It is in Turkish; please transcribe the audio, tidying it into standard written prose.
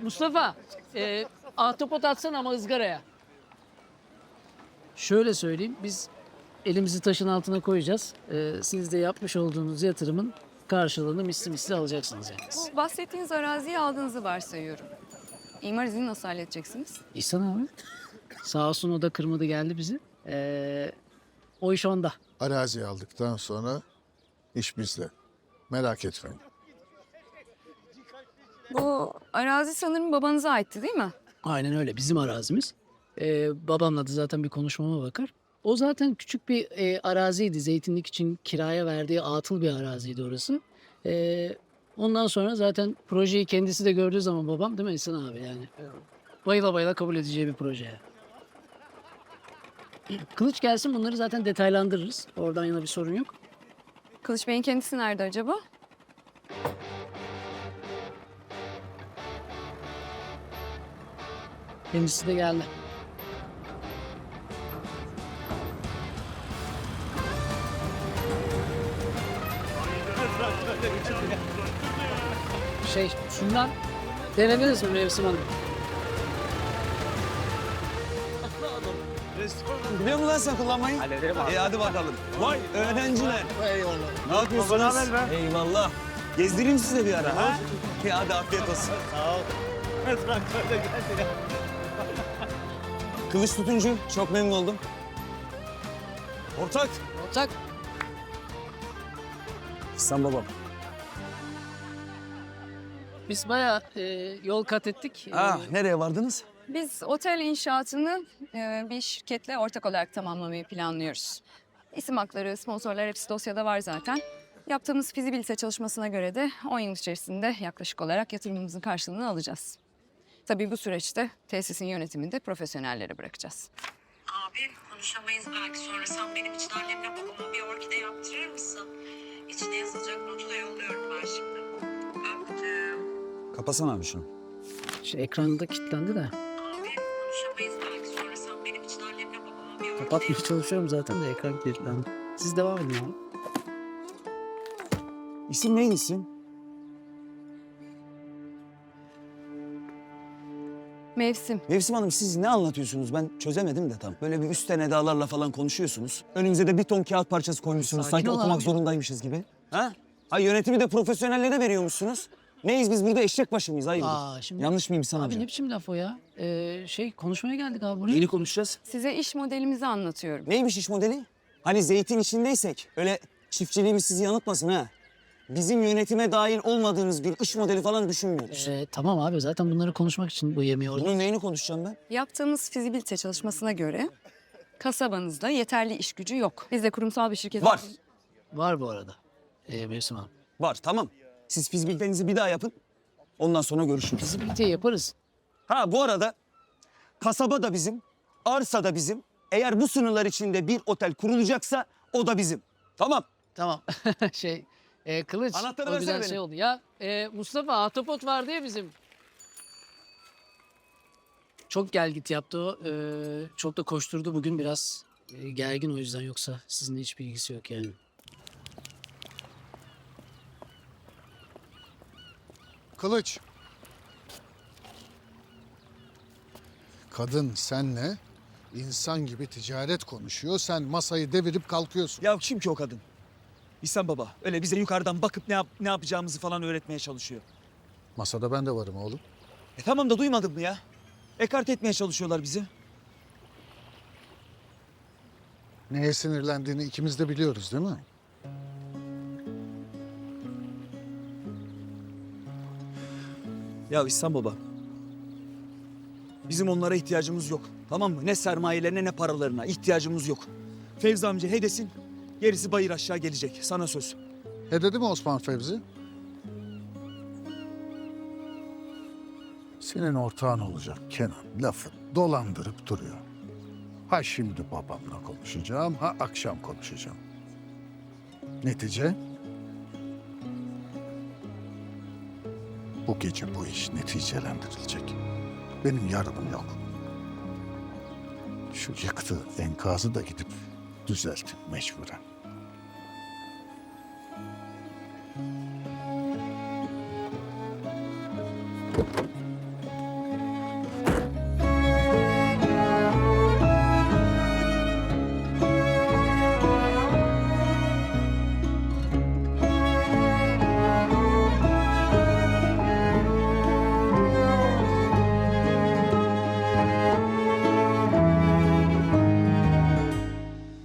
Mustafa, ahtapot atsana ama ızgaraya. Şöyle söyleyeyim, biz elimizi taşın altına koyacağız. Siz de yapmış olduğunuz yatırımın karşılığını misli alacaksınız yani. Bu bahsettiğiniz araziyi aldığınızı varsayıyorum. İmar izni nasıl halledeceksiniz? İhsan abi, sağ olsun o da kırmadı geldi bizi. O iş onda. Arazi aldıktan sonra iş bizde. Merak etmeyin. Bu arazi sanırım babanıza aitti değil mi? Aynen öyle, bizim arazimiz. Babamla da zaten bir konuşmama bakar. O zaten küçük bir araziydi. Zeytinlik için kiraya verdiği atıl bir araziydi orası. Ondan sonra zaten projeyi kendisi de gördüğü zaman babam, değil mi İhsan abi yani? Bayıla bayıla kabul edeceği bir proje. Kılıç gelsin, bunları zaten detaylandırırız. Oradan yana bir sorun yok. Kılıç Bey'in kendisi nerede acaba? Kendisi de geldi. Şundan denediniz mi Mevsim Hanım? Biliyor musun lan sen kullanmayı? Hallederim abi. Hadi bakalım. Vay öğrenciler. Eyvallah. Ne yapıyorsunuz? Eyvallah. Gezdireyim size bir ara. Ha? Hadi afiyet olsun. Sağ ol. Kılıç Tutuncu, çok memnun oldum. Ortak. Ortak. İhsan babam. Biz bayağı yol kat ettik. Nereye vardınız? Biz otel inşaatını bir şirketle ortak olarak tamamlamayı planlıyoruz. İsim hakları, sponsorlar hepsi dosyada var zaten. Yaptığımız fizibilite çalışmasına göre de 10 yıl içerisinde yaklaşık olarak yatırımımızın karşılığını alacağız. Tabii bu süreçte tesisin yönetimini de profesyonellere bırakacağız. Abi konuşamayız belki sonra. Sen benim için annemle babama bir orkide yaptırır mısın? İçine yazılacak notu da yolluyorum ben şimdi. Öptüm. Kapasana abi şunu. Ekranda kilitlendi de. Abi konuşamayız belki sonra. Sen benim için annemle babama bir orkide Kapatmaya çalışıyorum zaten de ekran kilitlendi. Siz devam edin abi. İsim ne isim? Mevsim. Mevsim Hanım siz ne anlatıyorsunuz? Ben çözemedim de tam. Böyle bir üstten edalarla falan konuşuyorsunuz. Önümüze de bir ton kağıt parçası koymuşsunuz. Sakin Sanki ol okumak abi. zorundaymışız gibi. Ha? Ha yönetimi de profesyonellere veriyormuşsunuz. Neyiz biz burada eşek başı mıyız? Hayırdır? Şimdi, Yanlış mıyım İhsan abi amca? ne biçim laf o ya? Konuşmaya geldik abi buraya. Neyini konuşacağız? Size iş modelimizi anlatıyorum. Neymiş iş modeli? Hani zeytin içindeysek öyle çiftçiliğimiz sizi yanıltmasın ha. Bizim yönetime dahil olmadığınız bir iş modeli falan düşünmüyoruz. Tamam abi, zaten bunları konuşmak için bu yemeği orada. Bunun neyini konuşacağım ben? Yaptığımız fizibilite çalışmasına göre kasabanızda yeterli iş gücü yok. Biz de kurumsal bir şirket... Var. Var bu arada. Mevsim Hanım. Var tamam. Siz fizibilitenizi bir daha yapın. Ondan sonra görüşürüz. Fizibiliteyi yaparız. Ha bu arada kasaba da bizim, arsa da bizim. Eğer bu sınırlar içinde bir otel kurulacaksa o da bizim. Tamam. Tamam. Kılıç. Anahtarı o versene güzel şey benim. oldu. Ya Mustafa, ahtapot vardı ya bizim. Çok gel git yaptı o. Çok da koşturdu bugün, biraz gergin o yüzden, yoksa sizinle hiçbir ilgisi yok yani. Kılıç. Kadın senle insan gibi ticaret konuşuyor. Sen masayı devirip kalkıyorsun. Ya kim ki o kadın? İhsan baba öyle bize yukarıdan bakıp ne yapacağımızı falan öğretmeye çalışıyor. Masada ben de varım oğlum. Tamam da duymadın mı ya? Ekart etmeye çalışıyorlar bizi. Neye sinirlendiğini ikimiz de biliyoruz değil mi? Ya İhsan baba. Bizim onlara ihtiyacımız yok. Tamam mı? Ne sermayelerine ne paralarına ihtiyacımız yok. Fevzi amca he desin. Gerisi bayır aşağı gelecek. Sana söz. Dedi mi Osman Fevzi? Senin ortağın olacak Kenan lafı dolandırıp duruyor. Ha şimdi babamla konuşacağım, ha akşam konuşacağım. Netice? Bu gece bu iş neticelendirilecek. Benim yarınım yok. Şu yıktığı enkazı da gidip düzeltip mecburen.